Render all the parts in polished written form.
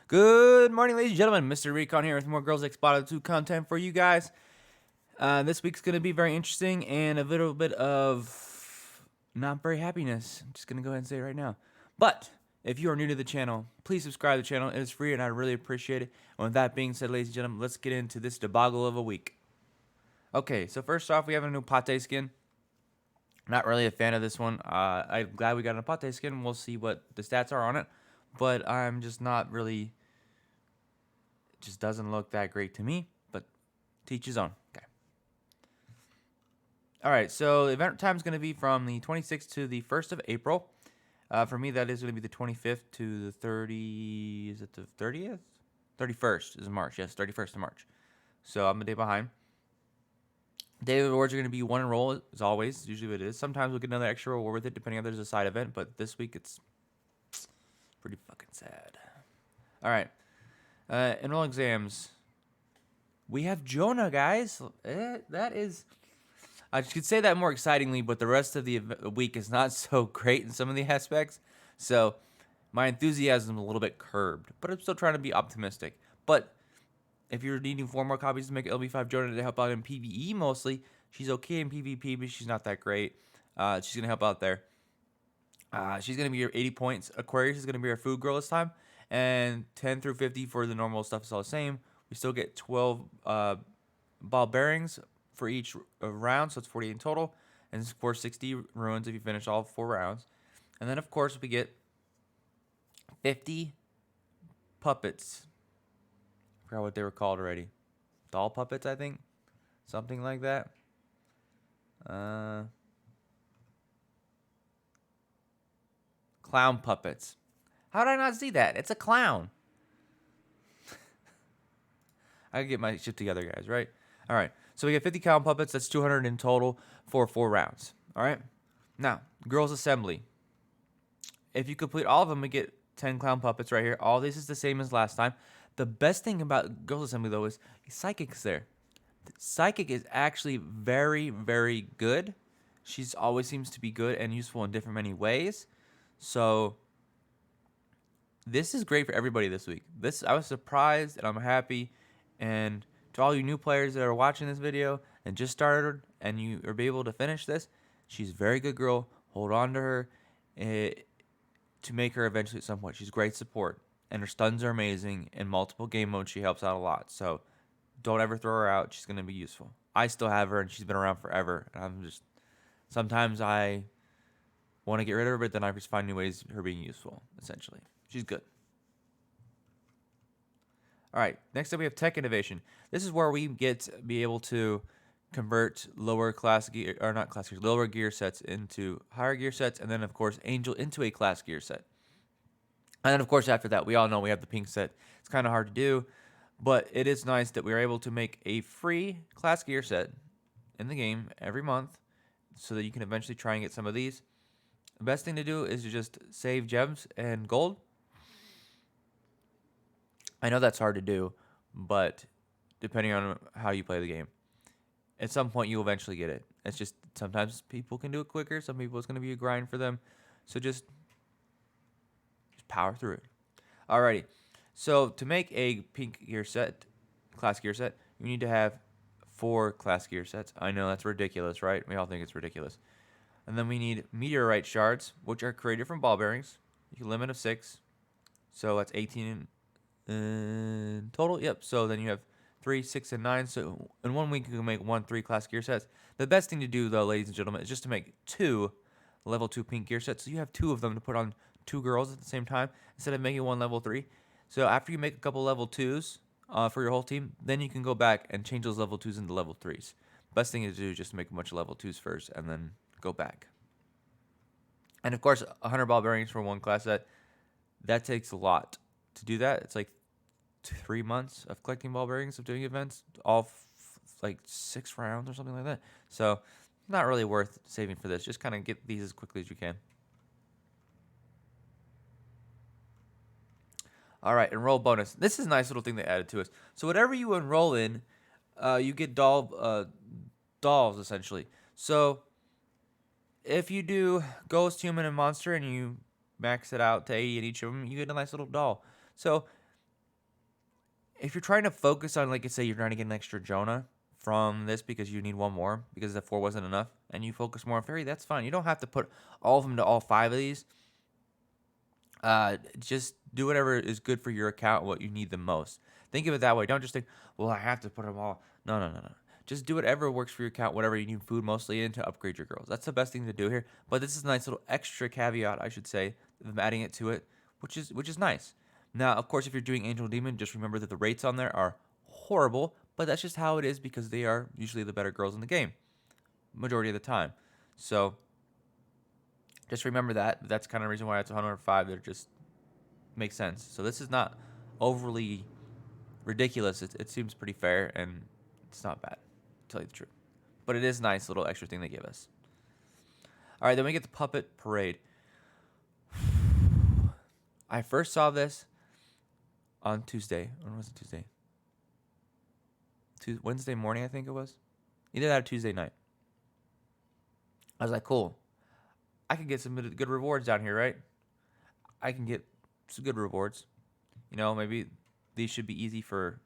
Good morning, ladies and gentlemen. Mr. Recon here with more Girls Like Spotted 2 content for you guys. This week's going to be very interesting and a little bit of not very happiness. I'm just going to go ahead and say it right now. But if you are new to the channel, please subscribe to the channel. It is free and I really appreciate it. And with that being said, ladies and gentlemen, let's get into this debacle of a week. Okay, so first off, we have a new Pate skin. Not really a fan of this one. I'm glad we got a Pate skin. We'll see what the stats are on it. But I'm just not really... It just doesn't look that great to me. But teach his own. Okay. Alright, so the event time is going to be from the 26th to the 1st of April. For me, that is going to be the 25th to the 30th. Is it the 30th? 31st is March. Yes, 31st of March. So I'm a day behind. Day rewards are going to be one enroll, as always. Usually what it is. Sometimes we'll get another extra reward with it, depending on if there's a side event. But this week, it's pretty fucking sad. Alright. Enroll exams. We have Jonah, guys. That is... I could say that more excitingly, but the rest of the week is not so great in some of the aspects. So my enthusiasm is a little bit curbed, but I'm still trying to be optimistic. But if you're needing 4 more copies to make LB5 Jonah to help out in PvE mostly, she's okay in PvP, but she's not that great. She's going to help out there. She's going to be your 80 points. Aquarius is going to be our food girl this time. And 10 through 50 for the normal stuff is all the same. We still get 12 ball bearings for each round, so it's 48 in total. And it's for 60 ruins if you finish all 4 rounds. And then, of course, we get 50 puppets. I forgot what they were called already. Doll puppets, I think. Something like that. Clown puppets. How did I not see that? It's a clown. I can get my shit together, guys, right? All right. So we get 50 clown puppets. That's 200 in total for 4 rounds. All right. Now, girls assembly. If you complete all of them, we get 10 clown puppets right here. All this is the same as last time. The best thing about girls assembly, though, is Psychic's there. Psychic is actually very, very good. She's always seems to be good and useful in different many ways. So this is great for everybody this week. I was surprised and I'm happy. And to all you new players that are watching this video and just started and you are able to finish this, she's a very good girl. Hold on to her to make her eventually at some point. She's great support. And her stuns are amazing. In multiple game modes, she helps out a lot. So don't ever throw her out. She's going to be useful. I still have her and she's been around forever. And I'm just... Sometimes I want to get rid of her, but then I just find new ways of her being useful, essentially. She's good. All right, next up we have tech innovation. This is where we be able to convert lower gear sets into higher gear sets, and then of course Angel into a class gear set. And then of course after that, we all know we have the pink set. It's kind of hard to do, but it is nice that we are able to make a free class gear set in the game every month, so that you can eventually try and get some of these. The best thing to do is to just save gems and gold. I know that's hard to do, but depending on how you play the game, at some point you'll eventually get it. It's just sometimes people can do it quicker. Some people it's going to be a grind for them. So just power through it. Alrighty. So to make a pink gear set, class gear set, you need to have 4 class gear sets. I know that's ridiculous, right? We all think it's ridiculous. And then we need meteorite shards, which are created from ball bearings. You can limit of 6. So that's 18 in total. Yep. So then you have 3, 6, and 9. So in 1 week you can make 3 class gear sets. The best thing to do, though, ladies and gentlemen, is just to make 2 level 2 pink gear sets. So you have 2 of them to put on 2 girls at the same time instead of making 1 level 3. So after you make a couple level 2s for your whole team, then you can go back and change those level 2s into level 3s. Best thing to do is just to make a bunch of level 2s first and then go back. And of course, 100 ball bearings for 1 class set. That takes a lot to do that. It's like 3 months of collecting ball bearings of doing events, all like 6 rounds or something like that. So not really worth saving for this. Just kind of get these as quickly as you can. All right, enroll bonus. This is a nice little thing they added to us. So whatever you enroll in, you get dolls essentially. So if you do Ghost, Human, and Monster, and you max it out to 80 in each of them, you get a nice little doll. So if you're trying to focus on, like, say you're trying to get an extra Jonah from this because you need one more because the 4 wasn't enough, and you focus more on fairy, that's fine. You don't have to put all of them to all 5 of these. Just do whatever is good for your account, what you need the most. Think of it that way. Don't just think, well, I have to put them all. No, no, no, no. Just do whatever works for your account, whatever you need food mostly in to upgrade your girls. That's the best thing to do here. But this is a nice little extra caveat, I should say, of adding it to it, which is nice. Now, of course, if you're doing Angel Demon, just remember that the rates on there are horrible, but that's just how it is because they are usually the better girls in the game, majority of the time. So just remember that. That's kind of the reason why it's 105. That just makes sense. So this is not overly ridiculous. It seems pretty fair, and it's not bad, to tell you the truth. But it is a nice little extra thing they give us. All right, then we get the Puppet Parade. I first saw this on Tuesday. When was it Tuesday? Wednesday morning, I think it was. Either that or Tuesday night. I was like, cool. I can get some good rewards down here, right? I can get some good rewards. You know, maybe these should be easy for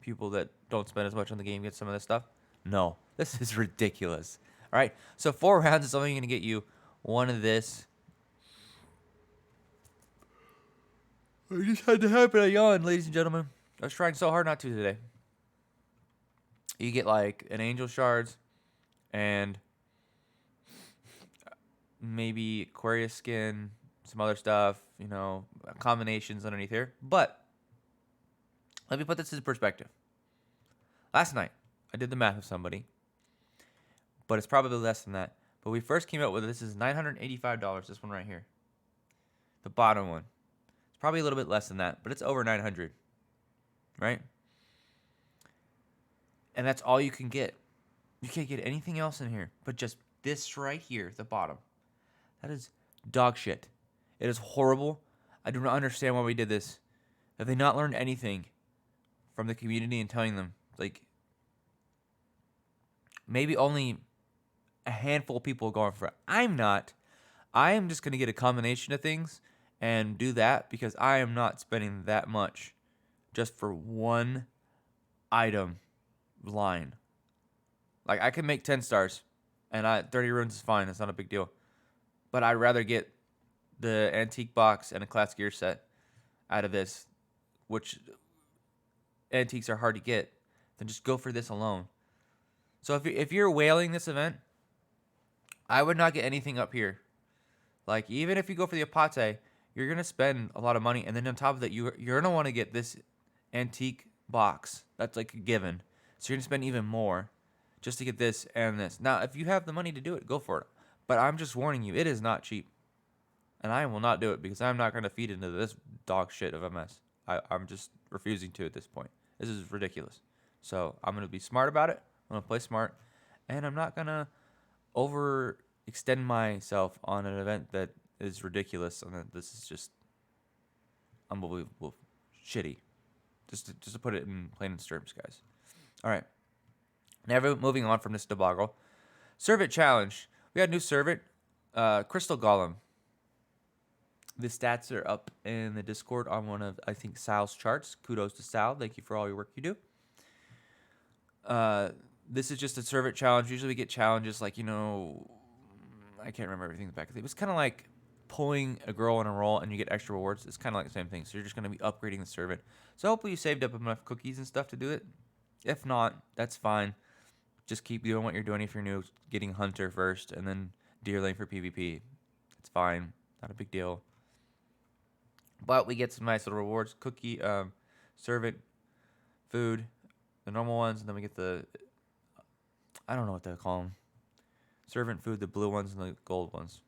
people that don't spend as much on the game, get some of this stuff. No, this is ridiculous. All right, so 4 rounds is only going to get you one of this. I just had to happen. I yawned, ladies and gentlemen. I was trying so hard not to today. You get like an angel shards and maybe Aquarius skin, some other stuff, you know, combinations underneath here. But let me put this in perspective. Last night, I did the math with somebody, but it's probably less than that. But we first came out with this is $985, this one right here. The bottom one. It's probably a little bit less than that, but it's over 900, right? And that's all you can get. You can't get anything else in here but just this right here, the bottom. That is dog shit. It is horrible. I do not understand why we did this. Have they not learned anything from the community and telling them, like, maybe only a handful of people are going for it? I'm not. I am just going to get a combination of things and do that because I am not spending that much just for one item line. Like, I can make 10 stars and 30 runes is fine. That's not a big deal. But I'd rather get the antique box and a class gear set out of this, which antiques are hard to get, than just go for this alone. So if you're whaling this event, I would not get anything up here. Like, even if you go for the Apate, you're going to spend a lot of money. And then on top of that, you're going to want to get this antique box. That's like a given. So you're going to spend even more just to get this and this. Now, if you have the money to do it, go for it. But I'm just warning you, it is not cheap. And I will not do it because I'm not going to feed into this dog shit of a mess. I'm just refusing to at this point. This is ridiculous. So I'm going to be smart about it. I'm going to play smart. And I'm not going to overextend myself on an event that is ridiculous. And that this is just unbelievable shitty. Just to put it in plain terms, guys. All right. Now, moving on from this debacle. Servant Challenge. We got a new servant. Crystal Golem. The stats are up in the Discord on one of, I think, Sal's charts. Kudos to Sal. Thank you for all your work you do. This is just a servant challenge. Usually we get challenges like, you know, I can't remember everything in the back of it. It was kind of like pulling a girl in Enroll and you get extra rewards. It's kind of like the same thing. So you're just going to be upgrading the servant. So hopefully you saved up enough cookies and stuff to do it. If not, that's fine. Just keep doing what you're doing if you're new. Getting Hunter first and then Deerling for PvP. It's fine. Not a big deal. But we get some nice little rewards. Cookie, servant, food, the normal ones. And then we get the, I don't know what they call them. Servant food, the blue ones, and the gold ones.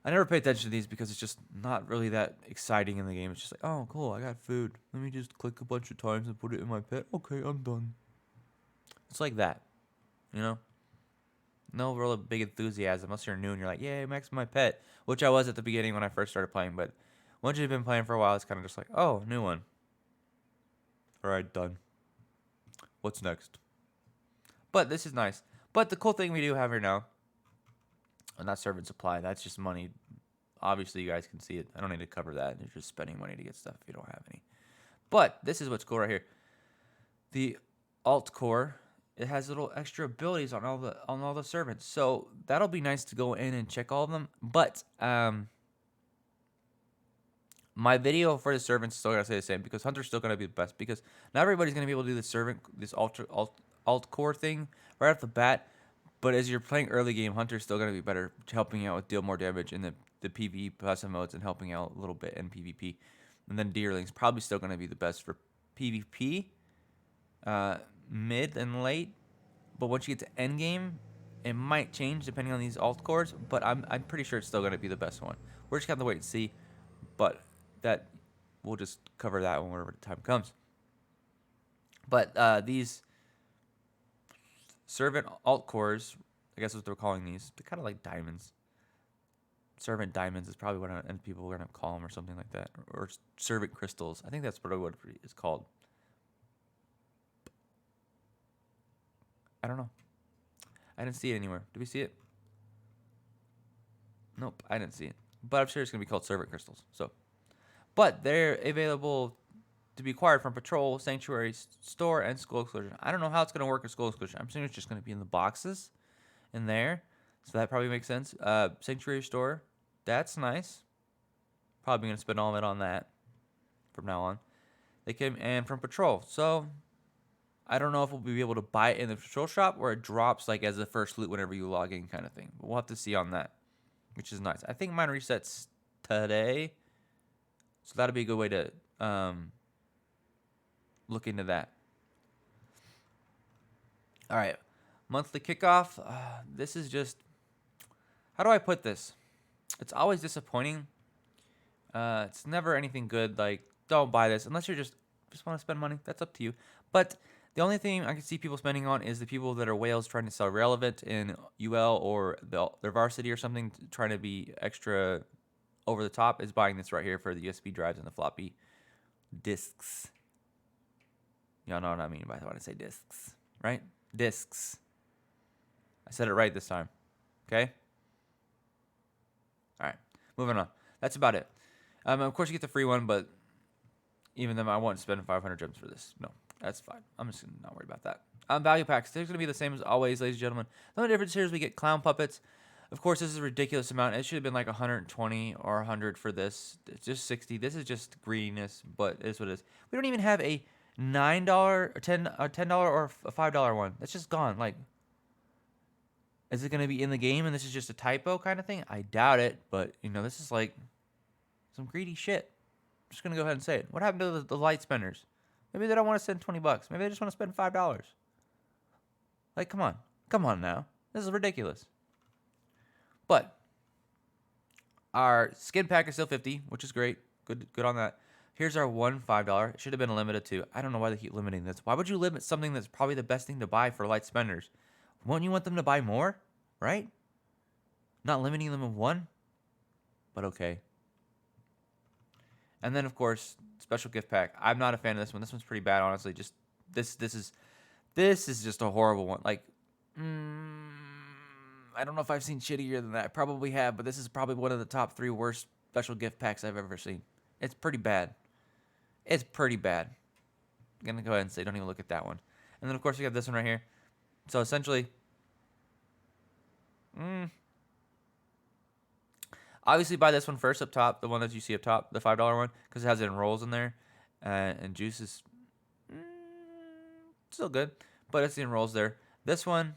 I never pay attention to these because it's just not really that exciting in the game. It's just like, oh, cool, I got food. Let me just click a bunch of times and put it in my pet. Okay, I'm done. It's like that, you know? No real big enthusiasm unless you're new and you're like, yay, max my pet. Which I was at the beginning when I first started playing. But once you've been playing for a while, it's kind of just like, oh, new one. All right, done. What's next? But this is nice. But the cool thing we do have here now, and that's servant supply. That's just money. Obviously, you guys can see it. I don't need to cover that. You're just spending money to get stuff if you don't have any. But this is what's cool right here. The alt core, it has little extra abilities on all the servants. So that'll be nice to go in and check all of them. But my video for the servants is still gonna stay the same because Hunter's still gonna be the best because not everybody's gonna be able to do the servant this alt core thing right off the bat. But as you're playing early game, Hunter's still gonna be better, helping out with deal more damage in the PvE passive modes and helping out a little bit in PvP. And then Deerling's probably still gonna be the best for PvP, mid and late. But once you get to end game, it might change depending on these alt cores. But I'm pretty sure it's still gonna be the best one. We're just gonna have to wait and see. But that we'll just cover that whenever the time comes. But these servant alt cores, I guess what they're calling these, they're kind of like diamonds. Servant diamonds is probably what people are gonna call them or something like that, or servant crystals. I think that's probably what it's called. I don't know. I didn't see it anywhere. Did we see it? Nope, I didn't see it. But I'm sure it's gonna be called servant crystals. So, but they're available to be acquired from Patrol, Sanctuary, Store, and School Exclusion. I don't know how it's gonna work with School Exclusion. I'm assuming it's just gonna be in the boxes, in there. So that probably makes sense. Sanctuary Store, that's nice. Probably gonna spend all of it on that from now on. They came and from Patrol. So I don't know if we'll be able to buy it in the Patrol shop or it drops like as the first loot whenever you log in, kind of thing. But we'll have to see on that, which is nice. I think mine resets today, so that'll be a good way to look into that. All right, monthly kickoff. This is just, how do I put this? It's always disappointing. It's never anything good. Like, don't buy this unless you're just want to spend money. That's up to you. But the only thing I can see people spending on is the people that are whales trying to sell relevant in UL or their varsity or something, trying to be extra over the top, is buying this right here for the USB drives and the floppy disks. Y'all know what I mean by when I say disks, right? Disks. I said it right this time. Okay? All right. Moving on. That's about it. Of course, you get the free one, but even then, I won't spend 500 gems for this. No, that's fine. I'm just not worried about that. Value packs. They're going to be the same as always, ladies and gentlemen. The only difference here is we get clown puppets. Of course, this is a ridiculous amount. It should have been like 120 or 100 for this. It's just 60. This is just greediness, but it is what it is. We don't even have a $9 or $10 or a $5 one. That's just gone. Like, is it going to be in the game and this is just a typo kind of thing? I doubt it, but, you know, this is like some greedy shit. I'm just going to go ahead and say it. What happened to the light spenders? Maybe they don't want to spend $20. Maybe they just want to spend $5. Like, come on. Come on now. This is ridiculous. But our skin pack is still 50, which is great. Good on that. Here's our one $5. It should have been limited to. I don't know why they keep limiting this. Why would you limit something that's probably the best thing to buy for light spenders? Wouldn't you want them to buy more? Right? Not limiting them in one? But okay. And then, of course, special gift pack. I'm not a fan of this one. This one's pretty bad, honestly. Just this is just a horrible one. Like, I don't know if I've seen shittier than that. I probably have, but this is probably one of the top 3 worst special gift packs I've ever seen. It's pretty bad. It's pretty bad. I'm gonna go ahead and say, don't even look at that one. And then, of course, we have this one right here. So essentially, obviously buy this one first up top, the one that you see up top, the $5 one, because it has enrolls in there, and juice is still good, but it's the enrolls there. This one,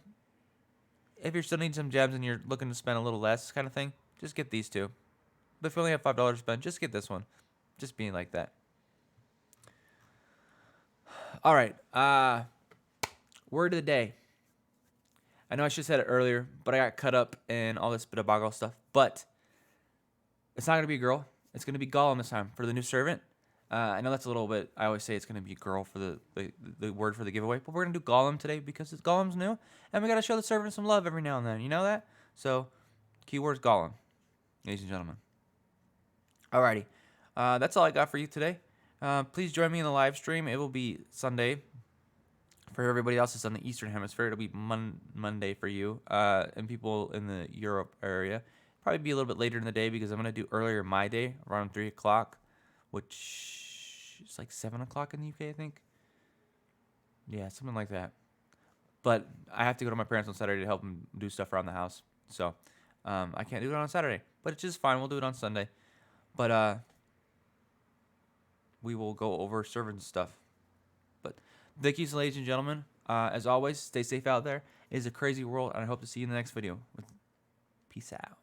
if you're still needing some gems and you're looking to spend a little less kind of thing, just get these two. But if you only have $5 to spend, just get this one. Just being like that. All right, word of the day. I know I should have said it earlier, but I got cut up in all this boggle stuff. But it's not going to be a girl. It's going to be Golem this time for the new servant. I know that's a little bit, I always say it's going to be a girl for the word for the giveaway. But we're going to do Golem today because Golem's new. And we got to show the servant some love every now and then. You know that? So, keyword's Golem, ladies and gentlemen. Alrighty. That's all I got for you today. Please join me in the live stream. It will be Sunday. For everybody else, it's on the Eastern Hemisphere. It'll be Monday for you and people in the Europe area. Probably be a little bit later in the day because I'm going to do earlier my day, around 3 o'clock, which It's like 7 o'clock in the UK, I think. Yeah, something like that. But I have to go to my parents on Saturday to help them do stuff around the house. So I can't do it on Saturday. But it's just fine. We'll do it on Sunday. But we will go over servant stuff. But thank you, ladies and gentlemen. As always, stay safe out there. It is a crazy world, and I hope to see you in the next video. Peace out.